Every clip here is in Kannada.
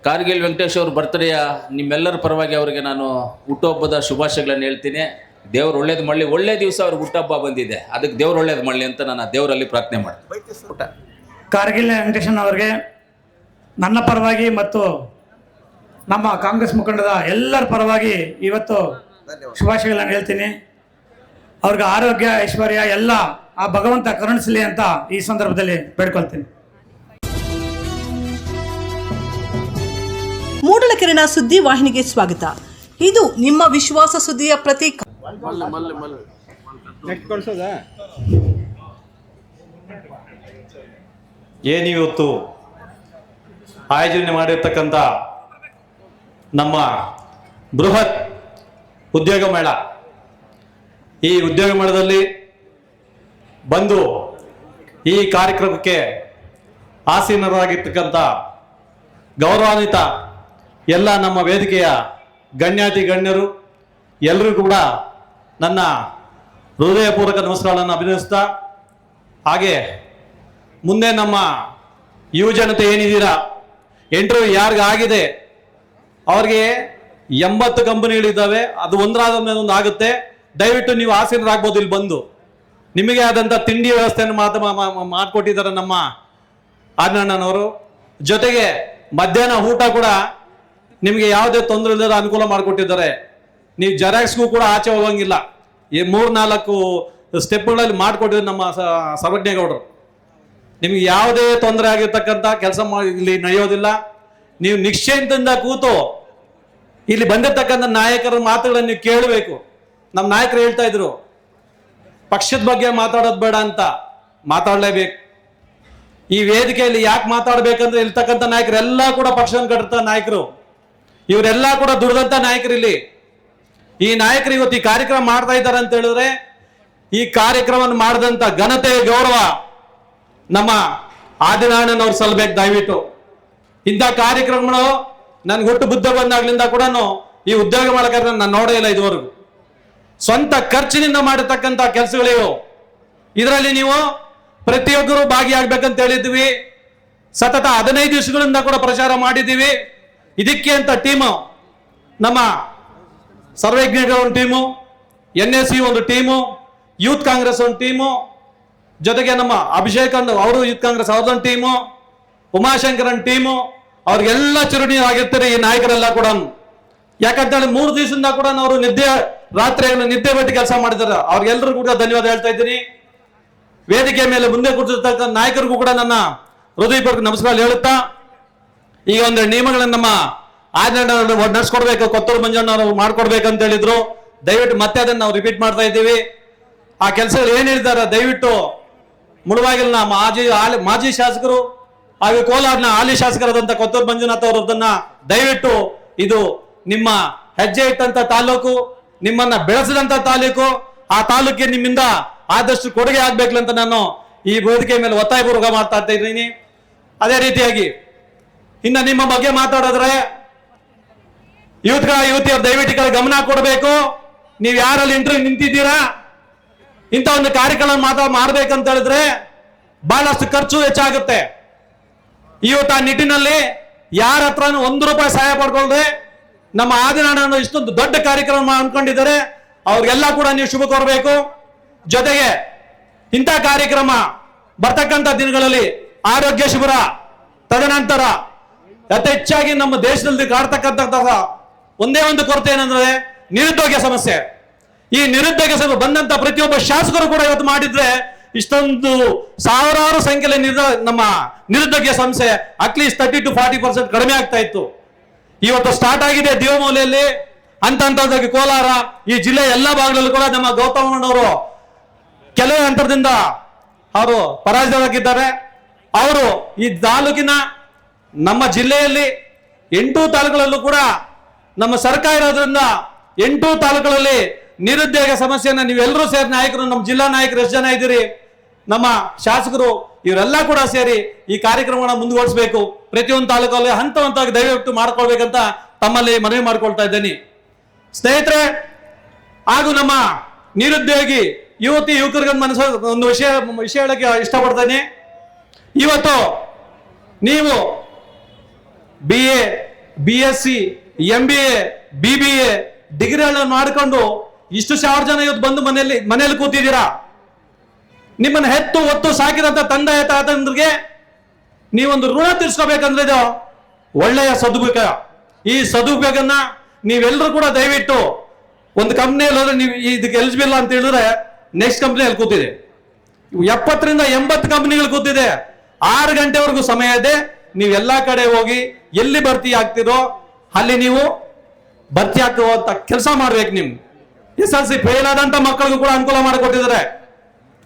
ಕಾರ್ಗಿಲ್ ವೆಂಕಟೇಶ್ ಅವ್ರ ಬರ್ತ್ಡೇಯ ನಿಮ್ಮೆಲ್ಲರ ಪರವಾಗಿ ಅವರಿಗೆ ನಾನು ಹುಟ್ಟುಹಬ್ಬದ ಶುಭಾಶಯಗಳನ್ನು ಹೇಳ್ತೀನಿ. ದೇವ್ರು ಒಳ್ಳೇದು ಮಾಡಲಿ. ಒಳ್ಳೆ ದಿವಸ ಅವ್ರಿಗೆ ಹುಟ್ಟುಹಬ್ಬ ಬಂದಿದೆ, ಅದಕ್ಕೆ ದೇವ್ರು ಒಳ್ಳೇದು ಮಾಡಲಿ ಅಂತ ನಾನು ದೇವರಲ್ಲಿ ಪ್ರಾರ್ಥನೆ ಮಾಡ್ತೀನಿ. ಕಾರ್ಗಿಲ್ ವೆಂಕಟೇಶನ್ ಅವರಿಗೆ ನನ್ನ ಪರವಾಗಿ ಮತ್ತು ನಮ್ಮ ಕಾಂಗ್ರೆಸ್ ಮುಖಂಡದ ಎಲ್ಲರ ಪರವಾಗಿ ಇವತ್ತು ಶುಭಾಶಯಗಳನ್ನು ಹೇಳ್ತೀನಿ. ಅವ್ರಿಗೆ ಆರೋಗ್ಯ ಐಶ್ವರ್ಯ ಎಲ್ಲ ಆ ಭಗವಂತ ಕರುಣಿಸಲಿ ಅಂತ ಈ ಸಂದರ್ಭದಲ್ಲಿ ಬೇಡ್ಕೊಳ್ತೀನಿ. ಮೂಡಲಕೆರೆನ ಸುದ್ದಿ ವಾಹಿನಿಗೆ ಸ್ವಾಗತ. ಇದು ನಿಮ್ಮ ವಿಶ್ವಾಸ ಸುದ್ದಿಯ ಪ್ರತೀಕ. ಏನಿವತ್ತು ಆಯೋಜನೆ ಮಾಡಿರ್ತಕ್ಕಂಥ ನಮ್ಮ ಬೃಹತ್ ಉದ್ಯೋಗ ಮೇಳ, ಈ ಉದ್ಯೋಗ ಮೇಳದಲ್ಲಿ ಬಂದು ಈ ಕಾರ್ಯಕ್ರಮಕ್ಕೆ ಆಸೀನರಾಗಿರ್ತಕ್ಕಂಥ ಗೌರವಾನ್ವಿತ ಎಲ್ಲ ನಮ್ಮ ವೇದಿಕೆಯ ಗಣ್ಯಾತಿ ಗಣ್ಯರು ಎಲ್ಲರೂ ಕೂಡ ನನ್ನ ಹೃದಯಪೂರ್ವಕ ನಮಸ್ಕಾರಗಳನ್ನು ಅಭಿನಯಿಸ್ತಾ, ಹಾಗೆ ಮುಂದೆ ನಮ್ಮ ಯುವಜನತೆ ಏನಿದ್ದೀರಾ, ಇಂಟರ್ವ್ಯೂ ಯಾರಿಗಾಗಿದೆ ಅವ್ರಿಗೆ 80 ಕಂಪನಿಗಳಿದ್ದಾವೆ, ಅದು ಒಂದರಾದ ಮೇಲೆ ಒಂದು ಆಗುತ್ತೆ. ದಯವಿಟ್ಟು ನೀವು ಆಸೀನರಾಗ್ಬೋದು. ಇಲ್ಲಿ ಬಂದು ನಿಮಗೆ ಆದಂಥ ತಿಂಡಿ ವ್ಯವಸ್ಥೆಯನ್ನು ಮಾಡಿಕೊಟ್ಟಿದ್ದಾರೆ ನಮ್ಮ ಆನಣ್ಣನವರು. ಜೊತೆಗೆ ಮಧ್ಯಾಹ್ನ ಊಟ ಕೂಡ ನಿಮಗೆ ಯಾವುದೇ ತೊಂದರೆ ಇಲ್ಲದ ಅನುಕೂಲ ಮಾಡಿಕೊಟ್ಟಿದ್ದಾರೆ. ನೀವು ಜೆರಾಕ್ಸ್ಗೂ ಕೂಡ ಆಚೆ ಹೋಗಂಗಿಲ್ಲ. ಈ 3-4 ಸ್ಟೆಪ್ಗಳಲ್ಲಿ ಮಾಡಿಕೊಟ್ಟಿದ್ದಾರೆ ನಮ್ಮ ಸರ್ವಜ್ಞೇಗೌಡರು. ನಿಮ್ಗೆ ಯಾವುದೇ ತೊಂದರೆ ಆಗಿರ್ತಕ್ಕಂಥ ಕೆಲಸ ಇಲ್ಲಿ ನಡೆಯೋದಿಲ್ಲ. ನೀವು ನಿಶ್ಚಯದಿಂದ ಕೂತು ಇಲ್ಲಿ ಬಂದಿರ್ತಕ್ಕಂಥ ನಾಯಕರ ಮಾತುಗಳನ್ನು ನೀವು ಕೇಳಬೇಕು. ನಮ್ಮ ನಾಯಕರು ಹೇಳ್ತಾ ಇದ್ರು, ಪಕ್ಷದ ಬಗ್ಗೆ ಮಾತಾಡೋದು ಬೇಡ ಅಂತ. ಮಾತಾಡಲೇಬೇಕು. ಈ ವೇದಿಕೆಯಲ್ಲಿ ಯಾಕೆ ಮಾತಾಡ್ಬೇಕಂದ್ರೆ ಇರ್ತಕ್ಕಂಥ ನಾಯಕರೆಲ್ಲ ಕೂಡ ಪಕ್ಷವನ್ನು ಕಟ್ಟಿರ್ತ ನಾಯಕರು, ಇವರೆಲ್ಲ ಕೂಡ ದುಡ್ದಂತ ನಾಯಕರು. ಇಲ್ಲಿ ಈ ನಾಯಕರು ಇವತ್ತು ಈ ಕಾರ್ಯಕ್ರಮ ಮಾಡ್ತಾ ಇದ್ದಾರೆ ಅಂತ ಹೇಳಿದ್ರೆ, ಈ ಕಾರ್ಯಕ್ರಮವನ್ನು ಮಾಡಿದಂತ ಘನತೆ ಗೌರವ ನಮ್ಮ ಆದಿನಾರಾಯಣನವ್ರು ಸಲ್ಲಬೇಕು. ದಯವಿಟ್ಟು ಇಂಥ ಕಾರ್ಯಕ್ರಮಗಳು ನನ್ಗೆ ಹುಟ್ಟು ಬುದ್ಧ ಬಂದಾಗ್ಲಿಂದ ಕೂಡ ಈ ಉದ್ಯೋಗ ಮಾಡಕ್ಕೆ ನಾನು ನೋಡೇ ಇಲ್ಲ ಇದುವರೆಗೂ. ಸ್ವಂತ ಖರ್ಚಿನಿಂದ ಮಾಡಿರ್ತಕ್ಕಂಥ ಕೆಲಸಗಳಿವು. ಇದರಲ್ಲಿ ನೀವು ಪ್ರತಿಯೊಬ್ಬರು ಭಾಗಿಯಾಗಬೇಕಂತ ಹೇಳಿದ್ವಿ. ಸತತ 15 ದಿವಸಗಳಿಂದ ಕೂಡ ಪ್ರಚಾರ ಮಾಡಿದ್ದೀವಿ. ಇದಕ್ಕೆ ಅಂತ ಟೀಮು, ನಮ್ಮ ಸರ್ವಜ್ಞರ ಒಂದು ಟೀಮು, NSC ಒಂದು ಟೀಮು, ಯೂತ್ ಕಾಂಗ್ರೆಸ್ ಒಂದು ಟೀಮು, ಜೊತೆಗೆ ನಮ್ಮ ಅಭಿಷೇಕ್ ಅವರು ಯೂತ್ ಕಾಂಗ್ರೆಸ್ ಅವ್ರದೊಂದು ಟೀಮು, ಉಮಾಶಂಕರನ್ ಟೀಮು, ಅವ್ರಿಗೆಲ್ಲ ಚಿರುಣಿ ಆಗಿರ್ತಾರೆ ಈ ನಾಯಕರೆಲ್ಲ ಕೂಡ. ಯಾಕಂತೇಳಿ 3 ದಿವಸದಿಂದ ಕೂಡ ಅವರು ರಾತ್ರಿ ನಿದ್ದೆ ಬಿಟ್ಟು ಕೆಲಸ ಮಾಡಿದ್ದಾರೆ. ಅವ್ರಿಗೆಲ್ಲರೂ ಕೂಡ ಧನ್ಯವಾದ ಹೇಳ್ತಾ ಇದ್ದೀನಿ. ವೇದಿಕೆ ಮೇಲೆ ಮುಂದೆ ಕೂತಿರ್ತಕ್ಕಂಥ ನಾಯಕರಿಗೂ ಕೂಡ ನನ್ನ ಹೃದಯಪೂರ್ವಕ ನಮಸ್ಕಾರ ಹೇಳುತ್ತಾ, ಈಗ ಒಂದು ನಿಯಮಗಳನ್ನು ನಮ್ಮ ಆಜ್ಞೆ ನಡೆಸ್ಕೊಡ್ಬೇಕು, ಕೊತ್ತೂರು ಮಂಜಣ್ಣವರು ಮಾಡ್ಕೊಡ್ಬೇಕಂತ ಹೇಳಿದ್ರು. ದಯವಿಟ್ಟು ಮತ್ತೆ ಅದನ್ನು ನಾವು ರಿಪೀಟ್ ಮಾಡ್ತಾ ಇದ್ದೀವಿ. ಆ ಕೆಲಸಗಳು ಏನ್ ಹೇಳಿದ್ದಾರೆ ದಯವಿಟ್ಟು ಮುಳುವಾಗಿಲ್ನ ಮಾಜಿ ಶಾಸಕರು ಹಾಗೂ ಕೋಲಾರ್ನ ಹಾಲಿ ಶಾಸಕರಾದಂತ ಕೊತ್ತೂರು ಮಂಜುನಾಥ್ ಅವರದನ್ನ ದಯವಿಟ್ಟು, ಇದು ನಿಮ್ಮ ಹೆಜ್ಜೆ ಇಟ್ಟಂತ ತಾಲೂಕು, ನಿಮ್ಮನ್ನ ಬೆಳೆಸಿದಂತ ತಾಲೂಕು, ಆ ತಾಲೂಕಿಗೆ ನಿಮ್ಮಿಂದ ಆದಷ್ಟು ಕೊಡುಗೆ ಆಗ್ಬೇಕಂತ ನಾನು ಈ ವೇದಿಕೆ ಮೇಲೆ ಒತ್ತಾಯಪೂರ್ವಕ ಮಾಡ್ತಾ ಇದ್ದೀನಿ. ಅದೇ ರೀತಿಯಾಗಿ ಇನ್ನ ನಿಮ್ಮ ಬಗ್ಗೆ ಮಾತಾಡಿದ್ರೆ ಯುವತಿಯರು ದಯವಿಟ್ಟು ಗಮನ ಕೊಡಬೇಕು. ನೀವು ಯಾರಲ್ಲಿ ಇಂಟರ್ವ್ಯೂ ನಿಂತಿದ್ದೀರಾ, ಇಂಥ ಒಂದು ಕಾರ್ಯಕ್ರಮ ಮಾಡ್ಬೇಕಂತ ಹೇಳಿದ್ರೆ ಬಹಳಷ್ಟು ಖರ್ಚು ಹೆಚ್ಚಾಗುತ್ತೆ. ಇವತ್ತು ಆ ನಿಟ್ಟಿನಲ್ಲಿ ಯಾರ ಹತ್ರ 1 ರೂಪಾಯಿ ಸಹಾಯ ಪಡ್ಕೊಳ್ದೆ ನಮ್ಮ ಆದಿನಾರಾಯಣ ಇಷ್ಟೊಂದು ದೊಡ್ಡ ಕಾರ್ಯಕ್ರಮ ಅನ್ಕೊಂಡಿದ್ದಾರೆ. ಅವ್ರಿಗೆಲ್ಲ ಕೂಡ ನೀವು ಶುಭ ಕೋರಬೇಕು. ಜೊತೆಗೆ ಇಂಥ ಕಾರ್ಯಕ್ರಮ ಬರ್ತಕ್ಕಂಥ ದಿನಗಳಲ್ಲಿ ಆರೋಗ್ಯ ಶಿಬಿರ, ತದನಂತರ ಅತಿ ಹೆಚ್ಚಾಗಿ ನಮ್ಮ ದೇಶದಲ್ಲಿ ಕಾಡ್ತಕ್ಕಂಥ ಒಂದೇ ಒಂದು ಕೊರತೆ ಏನಂದ್ರೆ ನಿರುದ್ಯೋಗ ಸಮಸ್ಯೆ. ಈ ನಿರುದ್ಯೋಗ ಸಮಸ್ಯೆ ಬಂದಂತ ಪ್ರತಿಯೊಬ್ಬ ಶಾಸಕರು ಕೂಡ ಇವತ್ತು ಮಾಡಿದ್ರೆ ಇಷ್ಟೊಂದು ಸಾವಿರಾರು ಸಂಖ್ಯೆಯಲ್ಲಿ ನಮ್ಮ ನಿರುದ್ಯೋಗ ಸಮಸ್ಯೆ ಅಟ್ಲೀಸ್ಟ್ 30 to 40% ಕಡಿಮೆ ಆಗ್ತಾ ಇತ್ತು. ಇವತ್ತು ಸ್ಟಾರ್ಟ್ ಆಗಿದೆ ದೇವಮೌಲಿಯಲ್ಲಿ, ಹಂತವಾಗಿ ಕೋಲಾರ, ಈ ಜಿಲ್ಲೆಯ ಎಲ್ಲ ಭಾಗಗಳಲ್ಲೂ ಕೂಡ ನಮ್ಮ ಗೌತಮಣ್ಣವರು ಕೆಲವೇ ಅಂತರದಿಂದ ಅವರು ಪರಾಜಯವಾಗಿದ್ದಾರೆ. ಅವರು ಈ ತಾಲೂಕಿನ ನಮ್ಮ ಜಿಲ್ಲೆಯಲ್ಲಿ 8 ತಾಲೂಕುಗಳಲ್ಲೂ ಕೂಡ ನಮ್ಮ ಸರ್ಕಾರ ಇರೋದ್ರಿಂದ 8 ತಾಲೂಕುಗಳಲ್ಲಿ ನಿರುದ್ಯೋಗ ಸಮಸ್ಯೆಯನ್ನ ನೀವೆಲ್ಲರೂ ಸೇರಿ ನಾಯಕರು, ನಮ್ಮ ಜಿಲ್ಲಾ ನಾಯಕರು ಎಷ್ಟು ಜನ ಇದ್ದೀರಿ, ನಮ್ಮ ಶಾಸಕರು, ಇವರೆಲ್ಲ ಕೂಡ ಸೇರಿ ಈ ಕಾರ್ಯಕ್ರಮವನ್ನು ಮುಂದುವರಿಸಬೇಕು. ಪ್ರತಿಯೊಂದು ತಾಲೂಕಲ್ಲಿ ಹಂತವಾಗಿ ದಯವಿಟ್ಟು ಮಾಡ್ಕೊಳ್ಬೇಕಂತ ತಮ್ಮಲ್ಲಿ ಮನವಿ ಮಾಡ್ಕೊಳ್ತಾ ಇದ್ದೀನಿ. ಸ್ನೇಹಿತರೆ, ಹಾಗೂ ನಮ್ಮ ನಿರುದ್ಯೋಗಿ ಯುವಕರಿಗೆ ಒಂದು ವಿಷಯ ಹೇಳಕ್ಕೆ ಇಷ್ಟಪಡ್ತೇನೆ. ಇವತ್ತು ನೀವು BA BSc MBA BBA ಡಿಗ್ರಿಗಳನ್ನು ಮಾಡಿಕೊಂಡು ಇಷ್ಟು ಸಾವಿರ ಜನ ಇವತ್ತು ಬಂದು ಮನೆಯಲ್ಲಿ ಕೂತಿದ್ದೀರಾ. ನಿಮ್ಮನ್ನು ಹೆತ್ತು ಒತ್ತು ಸಾಕಿದಂತ ತಂದೆ ತಾತಂದ್ರಿಗೆ ನೀವೊಂದು ಋಣ ತೀರ್ಸ್ಕೋಬೇಕಂದ್ರೆ ಇದು ಒಳ್ಳೆಯ ಸದುಪಯೋಗ. ಈ ಸದುಪಯೋಗನ ನೀವೆಲ್ಲರೂ ಕೂಡ ದಯವಿಟ್ಟು ಒಂದು ಕಂಪ್ನಿಯಲ್ಲಿ ಹೋದ್ರೆ ನೀವು ಇದಕ್ಕೆ ಎಲಿಜಿಬಲ್ ಅಂತ ಹೇಳಿದ್ರೆ ನೆಕ್ಸ್ಟ್ ಕಂಪ್ನಿಯಲ್ಲಿ ಕೂತಿದೆ, 70 ರಿಂದ 80 ಕಂಪ್ನಿಗಳು ಕೂತಿದೆ. 6 ಗಂಟೆವರೆಗೂ ಸಮಯ ಇದೆ. ನೀವು ಎಲ್ಲಾ ಕಡೆ ಹೋಗಿ ಎಲ್ಲಿ ಭರ್ತಿ ಆಗ್ತಿರೋ ಅಲ್ಲಿ ನೀವು ಭರ್ತಿ ಹಾಕುವಂತ ಕೆಲಸ ಮಾಡ್ಬೇಕು. ನಿಮ್ SLC ಫೇಲ್ ಆದಂತ ಮಕ್ಕಳಿಗೂ ಕೂಡ ಅನುಕೂಲ ಮಾಡಿಕೊಟ್ಟಿದ್ದಾರೆ.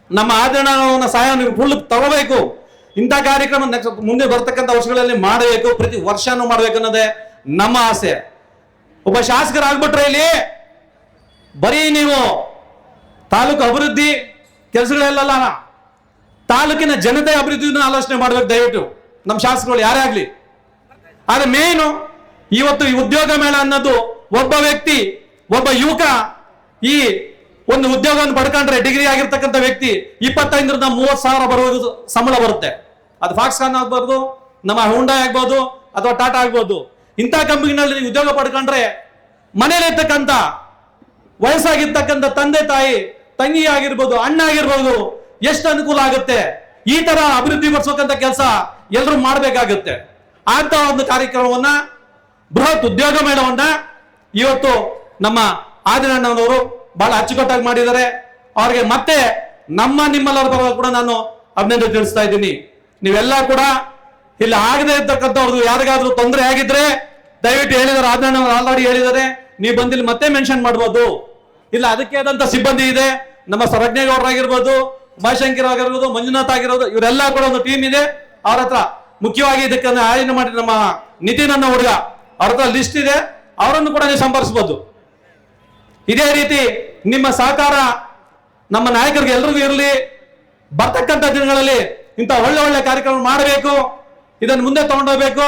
ನಮ್ಮ ಆಚರಣೆ ಸಹಾಯ ನೀವು ಫುಲ್ ತಗೋಬೇಕು. ಇಂಥ ಕಾರ್ಯಕ್ರಮ ಮುಂದೆ ಬರ್ತಕ್ಕಂಥ ವರ್ಷಗಳಲ್ಲಿ ಮಾಡಬೇಕು, ಪ್ರತಿ ವರ್ಷನೂ ಮಾಡ್ಬೇಕು ಅನ್ನೋದೇ ನಮ್ಮ ಆಸೆ. ಒಬ್ಬ ಶಾಸಕರಾಗ್ಬಿಟ್ರೆ ಇಲ್ಲಿ ಬರೀ ನೀವು ತಾಲೂಕು ಅಭಿವೃದ್ಧಿ ಕೆಲಸಗಳೆಲ್ಲ ತಾಲೂಕಿನ ಜನತೆ ಅಭಿವೃದ್ಧಿನ ಆಲೋಚನೆ ಮಾಡ್ಬೇಕು ದಯವಿಟ್ಟು ನಮ್ಮ ಶಾಸಕರು ಯಾರೇ ಆಗ್ಲಿ. ಆದ್ರೆ ಮೇನು ಇವತ್ತು ಈ ಉದ್ಯೋಗ ಮೇಳ ಅನ್ನೋದು ಒಬ್ಬ ವ್ಯಕ್ತಿ, ಒಬ್ಬ ಯುವಕ ಈ ಒಂದು ಉದ್ಯೋಗವನ್ನು ಪಡ್ಕೊಂಡ್ರೆ ಡಿಗ್ರಿ ಆಗಿರ್ತಕ್ಕಂಥ ವ್ಯಕ್ತಿ 25 ರಿಂದ 30 ಸಾವಿರ ಬರುವುದು ಸಂಬಳ ಬರುತ್ತೆ. ಅದು ಫಾಕ್ಸ್ಕಾನ್ ಆಗ್ಬೋದು, ನಮ್ಮ ಹುಂಡಾ ಆಗ್ಬೋದು, ಅಥವಾ ಟಾಟಾ ಆಗ್ಬೋದು. ಇಂಥ ಕಂಪನಿಗಳಲ್ಲಿ ನೀವು ಉದ್ಯೋಗ ಪಡ್ಕೊಂಡ್ರೆ ಮನೇಲಿ ಇರ್ತಕ್ಕಂಥ ವಯಸ್ಸಾಗಿರ್ತಕ್ಕಂಥ ತಂದೆ ತಾಯಿ, ತಂಗಿ ಆಗಿರ್ಬೋದು, ಅಣ್ಣ ಆಗಿರ್ಬೋದು, ಎಷ್ಟು ಅನುಕೂಲ ಆಗುತ್ತೆ. ಈ ತರ ಅಭಿವೃದ್ಧಿ ಪಡಿಸಬೇಕಂತ ಕೆಲಸ ಎಲ್ಲರೂ ಮಾಡಬೇಕಾಗುತ್ತೆ. ಅಂತ ಒಂದು ಕಾರ್ಯಕ್ರಮವನ್ನ, ಬೃಹತ್ ಉದ್ಯೋಗ ಮೇಳವನ್ನ ಇವತ್ತು ನಮ್ಮ ಆದಿನಣ್ಣನವರು ಬಹಳ ಅಚ್ಚುಕಟ್ಟಾಗಿ ಮಾಡಿದ್ದಾರೆ. ಅವ್ರಿಗೆ ಮತ್ತೆ ನಿಮ್ಮೆಲ್ಲರ ಪರವಾಗಿ ಕೂಡ ನಾನು ಅಭಿನಂದನೆ ತಿಳಿಸ್ತಾ ಇದ್ದೀನಿ. ನೀವೆಲ್ಲ ಕೂಡ ಇಲ್ಲಿ ಆಗದೆ ಇರ್ತಕ್ಕಂಥವ್ರದ್ದು ಯಾರಿಗಾದ್ರೂ ತೊಂದರೆ ಆಗಿದ್ರೆ ದಯವಿಟ್ಟು ಹೇಳಿದಾರೆ, ಆದಿನಣ್ಣನವರು ಆಲ್ರೆಡಿ ಹೇಳಿದ್ದಾರೆ, ನೀವು ಬಂದಿಲ್ಲಿ ಮತ್ತೆ ಮೆನ್ಷನ್ ಮಾಡ್ಬೋದು. ಇಲ್ಲ ಅದಕ್ಕೆ ಆದಂತ ಸಿಬ್ಬಂದಿ ಇದೆ, ನಮ್ಮ ಸರ್ವಜ್ಞೇಗೌಡರಾಗಿರ್ಬೋದು, ಉಮಾಶಂಕರ್ ಆಗಿರ್ಬೋದು, ಮಂಜುನಾಥ್ ಆಗಿರ್ಬೋದು, ಇವರೆಲ್ಲ ಕೂಡ ಒಂದು ಟೀಮ್ ಇದೆ. ಅವ್ರ ಹತ್ರ ಮುಖ್ಯವಾಗಿ ಇದಕ್ಕೆ ಆಯೋಜನೆ ಮಾಡಿ ನಮ್ಮ ನಿತಿನ್ ಅನ್ನೋ ಹುಡುಗ, ಅವ್ರ ಹತ್ರ ಲಿಸ್ಟ್ ಇದೆ, ಅವರನ್ನು ಕೂಡ ನೀವು ಸಂಪರ್ಕಿಸಬಹುದು. ಇದೇ ರೀತಿ ನಿಮ್ಮ ಸಹಕಾರ ನಮ್ಮ ನಾಯಕರಿಗೆ ಎಲ್ರಿಗೂ ಇರಲಿ. ಬರ್ತಕ್ಕಂಥ ದಿನಗಳಲ್ಲಿ ಇಂಥ ಒಳ್ಳೆ ಕಾರ್ಯಕ್ರಮ ಮಾಡಬೇಕು, ಇದನ್ನು ಮುಂದೆ ತಗೊಂಡೋಗ್ಬೇಕು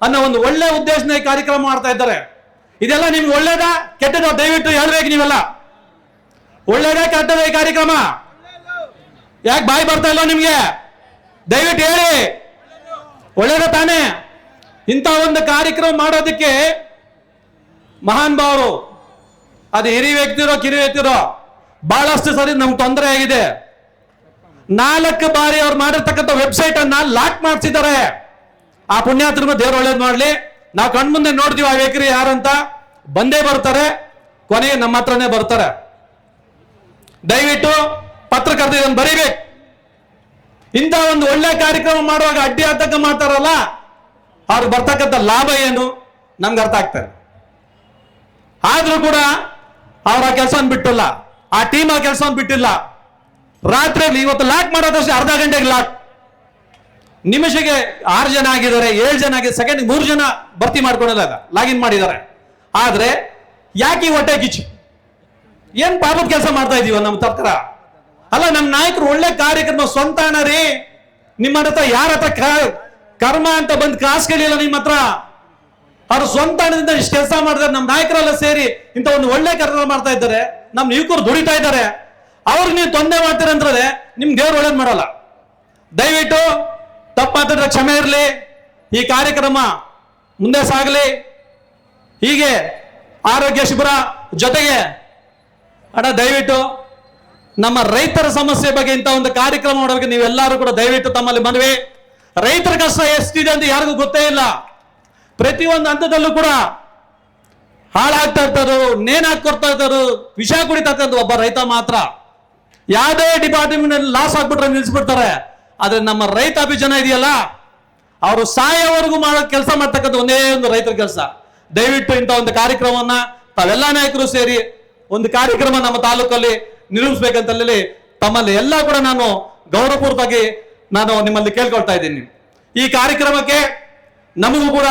ಅನ್ನೋ ಒಂದು ಒಳ್ಳೆ ಉದ್ದೇಶನ ಈ ಕಾರ್ಯಕ್ರಮ ಮಾಡ್ತಾ ಇದ್ದಾರೆ. ಇದೆಲ್ಲ ನಿಮ್ಗೆ ಒಳ್ಳೇದಾ ಕೆಟ್ಟದ ದಯವಿಟ್ಟು ಹೇಳ್ಬೇಕು. ನೀವೆಲ್ಲ ಒಳ್ಳೇದಾ ಕೆಟ್ಟದ ಈ ಕಾರ್ಯಕ್ರಮ? ಯಾಕೆ ಬಾಯಿ ಬರ್ತಾ ಇಲ್ಲ ನಿಮ್ಗೆ? ದಯವಿಟ್ಟು ಹೇಳಿ, ಒಳ್ಳೇದ ತಾನೇ? ಇಂಥ ಒಂದು ಕಾರ್ಯಕ್ರಮ ಮಾಡೋದಕ್ಕೆ ಮಹಾನ್ ಭಾವರು, ಅದು ಹಿರಿಯ ವ್ಯಕ್ತಿರೋ ಕಿರಿಯ ವ್ಯಕ್ತಿರೋ, ಬಹಳಷ್ಟು ಸರಿ ನಮ್ಗೆ ತೊಂದರೆ ಆಗಿದೆ. 4 ಬಾರಿ ಅವ್ರು ಮಾಡಿರ್ತಕ್ಕಂಥ ವೆಬ್ಸೈಟ್ ಅನ್ನ ಲಾಕ್ ಮಾಡಿಸಿದ್ದಾರೆ. ಆ ಪುಣ್ಯಾತ್ಮ ದೇವ್ರು ಒಳ್ಳೇದು ಮಾಡ್ಲಿ. ನಾವು ಕಣ್ಮುಂದೆ ನೋಡ್ತೀವಿ ಆ ವ್ಯಕ್ತಿ ಯಾರಂತ, ಬಂದೇ ಬರ್ತಾರೆ, ಕೊನೆಗೆ ನಮ್ಮ ಹತ್ರನೇ ಬರ್ತಾರೆ. ದಯವಿಟ್ಟು ಪತ್ರಕರ್ತ ಇದನ್ನು ಬರೀಬೇಕು. ಇಂಥ ಒಂದು ಒಳ್ಳೆ ಕಾರ್ಯಕ್ರಮ ಮಾಡುವಾಗ ಅಡ್ಡಿ ಆತಂಕ ಮಾಡ್ತಾರಲ್ಲ, ಅವ್ರಿಗೆ ಬರ್ತಕ್ಕಂಥ ಲಾಭ ಏನು ನಮ್ಗೆ ಅರ್ಥ ಆಗ್ತಾರೆ. ಆದ್ರೂ ಕೂಡ ಅವ್ರ ಆ ಕೆಲಸವನ್ನು ಬಿಟ್ಟಿಲ್ಲ, ಆ ಟೀಮ್ ಆ ಕೆಲಸವನ್ನು ಬಿಟ್ಟಿಲ್ಲ. ರಾತ್ರಿಯಲ್ಲಿ ಇವತ್ತು ಲಾಕ್ ಮಾಡೋದಷ್ಟೇ, ಅರ್ಧ ಗಂಟೆಗೆ ಲಾಕ್. ನಿಮಿಷಕ್ಕೆ 6 ಜನ ಆಗಿದ್ದಾರೆ, 7 ಜನ ಆಗಿದೆ, ಸೆಕೆಂಡ್ 3 ಜನ ಭರ್ತಿ ಮಾಡ್ಕೊಂಡಿಲ್ಲ, ಲಾಗಿನ್ ಮಾಡಿದ್ದಾರೆ. ಆದ್ರೆ ಯಾಕೆ ಹೊಟ್ಟೆ ಕಿಚ್ಚು? ಏನ್ ಪಾಪದ ಕೆಲಸ ಮಾಡ್ತಾ ಇದೀವ ನಮ್ಮ ತರ್ಕರ? ಅಲ್ಲ, ನಮ್ಮ ನಾಯಕರು ಒಳ್ಳೆ ಕಾರ್ಯಕ್ರಮ ಸ್ವಂತ ರೀ. ನಿಮ್ಮ ಹತ್ರ ಯಾರ ಹತ್ರ ಕರ್ಮ ಅಂತ ಬಂದು ಕಾಸು ಕೇಳಿಲ್ಲ ನಿಮ್ಮ ಹತ್ರ. ಅವ್ರು ಸ್ವಂತ ಹಣದಿಂದ ಇಷ್ಟು ಕೆಲಸ ಮಾಡಿದ್ದಾರೆ. ನಮ್ಮ ನಾಯಕರೆಲ್ಲ ಸೇರಿ ಇಂಥ ಒಂದು ಒಳ್ಳೆ ಕಾರ್ಯಕ್ರಮ ಮಾಡ್ತಾ ಇದ್ದಾರೆ. ನಮ್ಮ ಯುವಕರು ದುಡಿತಾ ಇದ್ದಾರೆ. ಅವ್ರಿಗೆ ನೀವು ತೊಂದರೆ ಮಾಡ್ತೀರಂದ್ರೆ ನಿಮ್ಗೆ ದೇವ್ರು ಒಳ್ಳೇದು ಮಾಡಲ್ಲ. ದಯವಿಟ್ಟು ತಪ್ಪಾದ್ರೆ ಕ್ಷಮೆ ಇರಲಿ. ಈ ಕಾರ್ಯಕ್ರಮ ಮುಂದೆ ಸಾಗಲಿ. ಹೀಗೆ ಆರೋಗ್ಯ ಶಿಬಿರ ಜೊತೆಗೆ ದಯವಿಟ್ಟು ನಮ್ಮ ರೈತರ ಸಮಸ್ಯೆ ಬಗ್ಗೆ ಇಂಥ ಒಂದು ಕಾರ್ಯಕ್ರಮ ಮಾಡೋಕೆ ನೀವೆಲ್ಲರೂ ಕೂಡ ದಯವಿಟ್ಟು ತಮ್ಮಲ್ಲಿ ಮನವಿ. ರೈತರ ಕಷ್ಟ ಎಷ್ಟಿದೆ ಅಂತ ಯಾರಿಗೂ ಗೊತ್ತೇ ಇಲ್ಲ. ಪ್ರತಿಯೊಂದು ಹಂತದಲ್ಲೂ ಕೂಡ ಹಾಳಾಗ್ತಾ ಇರ್ತಾರೋ, ನೇಣು ಹಾಕೊಡ್ತಾ ಇರ್ತಾರೋ, ವಿಷ ಕುಡಿತಾ ಇರ್ತಕ್ಕಂಥ ಒಬ್ಬ ರೈತ ಮಾತ್ರ. ಯಾವುದೇ ಡಿಪಾರ್ಟ್ಮೆಂಟ್ ಲಾಸ್ ಆಗ್ಬಿಟ್ರೆ ನಿಲ್ಲಿಸ್ಬಿಡ್ತಾರೆ. ಆದ್ರೆ ನಮ್ಮ ರೈತ ಅಭಿಜನ ಇದೆಯಲ್ಲ, ಅವರು ಸಾಯೋವರೆಗೂ ಮಾಡೋ ಕೆಲಸ ಮಾಡ್ತಕ್ಕಂಥ ಒಂದೇ ಒಂದು ರೈತರ ಕೆಲಸ. ದಯವಿಟ್ಟು ಇಂಥ ಒಂದು ಕಾರ್ಯಕ್ರಮವನ್ನ ತಾವೆಲ್ಲ ನಾಯಕರು ಸೇರಿ ಒಂದು ಕಾರ್ಯಕ್ರಮ ನಮ್ಮ ತಾಲೂಕಲ್ಲಿ ನಿರ್ವಹಿಸಬೇಕಂತಲ್ಲಿ ತಮ್ಮಲ್ಲಿ ಎಲ್ಲ ಕೂಡ ನಾನು ಗೌರವಪೂರ್ವಕವಾಗಿ ನಾನು ನಿಮ್ಮಲ್ಲಿ ಕೇಳ್ಕೊಳ್ತಾ ಇದ್ದೀನಿ. ಈ ಕಾರ್ಯಕ್ರಮಕ್ಕೆ ನಮಗೂ ಕೂಡ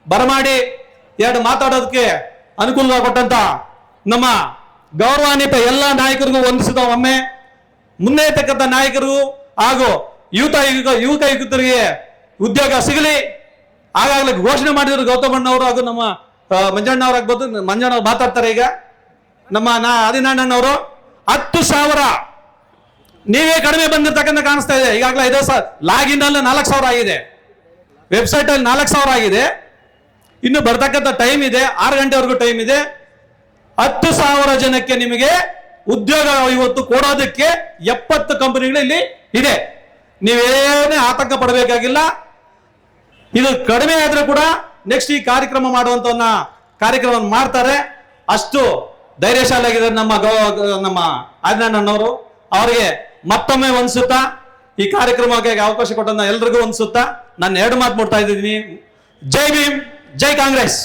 ಬರಮಾಡಿ 2 ಮಾತಾಡೋದಕ್ಕೆ ಅನುಕೂಲವಾಗಿಕೊಟ್ಟಂತ ನಮ್ಮ ಗೌರವಾನ್ವಿತ ಎಲ್ಲ ನಾಯಕರಿಗೂ ವಂದಿಸಿದ ಒಮ್ಮೆ ಮುಂದೆ ಇರ್ತಕ್ಕಂಥ ನಾಯಕರಿಗೂ ಹಾಗೂ ಯುವಕ ಯುವಕರಿಗೆ ಉದ್ಯೋಗ ಸಿಗಲಿ. ಆಗಾಗಲೇ ಘೋಷಣೆ ಮಾಡಿದ್ರು ಗೌತಮಣ್ಣವರು ಹಾಗೂ ನಮ್ಮ ಮಂಜಣ್ಣವ್ರಾಗ್ಬೋದು. ಮಂಜಣ್ಣ ಮಾತಾಡ್ತಾರೆ ಈಗ. ನಮ್ಮ ಆದಿನಾರಾಯಣನವರು 10,000 ನೀವೇ ಕಡಿಮೆ ಬಂದಿರ್ತಕ್ಕಂಥ ಕಾಣಿಸ್ತಾ ಇದೆ. ಈಗಾಗಲೇ 5,000 ಲಾಗಿನ್ ಅಲ್ಲಿ 4,000 ಆಗಿದೆ, ವೆಬ್ಸೈಟ್ ಅಲ್ಲಿ 4,000 ಆಗಿದೆ. ಇನ್ನು ಬರ್ತಕ್ಕಂಥ ಟೈಮ್ ಇದೆ, 6 ಗಂಟೆವರೆಗೂ ಟೈಮ್ ಇದೆ. 10,000 ಜನಕ್ಕೆ ನಿಮಗೆ ಉದ್ಯೋಗ ಇವತ್ತು ಕೊಡೋದಕ್ಕೆ 70 ಕಂಪನಿಗಳು ಇಲ್ಲಿ ಇದೆ. ನೀವೇನೇ ಆತಂಕ ಪಡಬೇಕಾಗಿಲ್ಲ. ಇದು ಕಡಿಮೆ ಆದ್ರೂ ಕೂಡ ನೆಕ್ಸ್ಟ್ ಈ ಕಾರ್ಯಕ್ರಮ ಮಾಡುವಂತ ಕಾರ್ಯಕ್ರಮ ಮಾಡ್ತಾರೆ. ಅಷ್ಟು ಧೈರ್ಯಶಾಲಿಯಾಗಿದ್ದಾರೆ ನಮ್ಮ ಆಜ್ಞಾನವರು. ಅವರಿಗೆ ಮತ್ತೊಮ್ಮೆ ಒಂದ್ಸುತ್ತಾ ಈ ಕಾರ್ಯಕ್ರಮಕ್ಕೆ ಅವಕಾಶ ಕೊಟ್ಟಂತ ಎಲ್ರಿಗೂ ಒಂದ್ಸುತ್ತಾ ನಾನು 2 ಮಾತು ಮುಡ್ತಾ ಇದ್ದೀನಿ. ಜೈ ಭೀಮ್, ಜೈ ಕಾಂಗ್ರೆಸ್.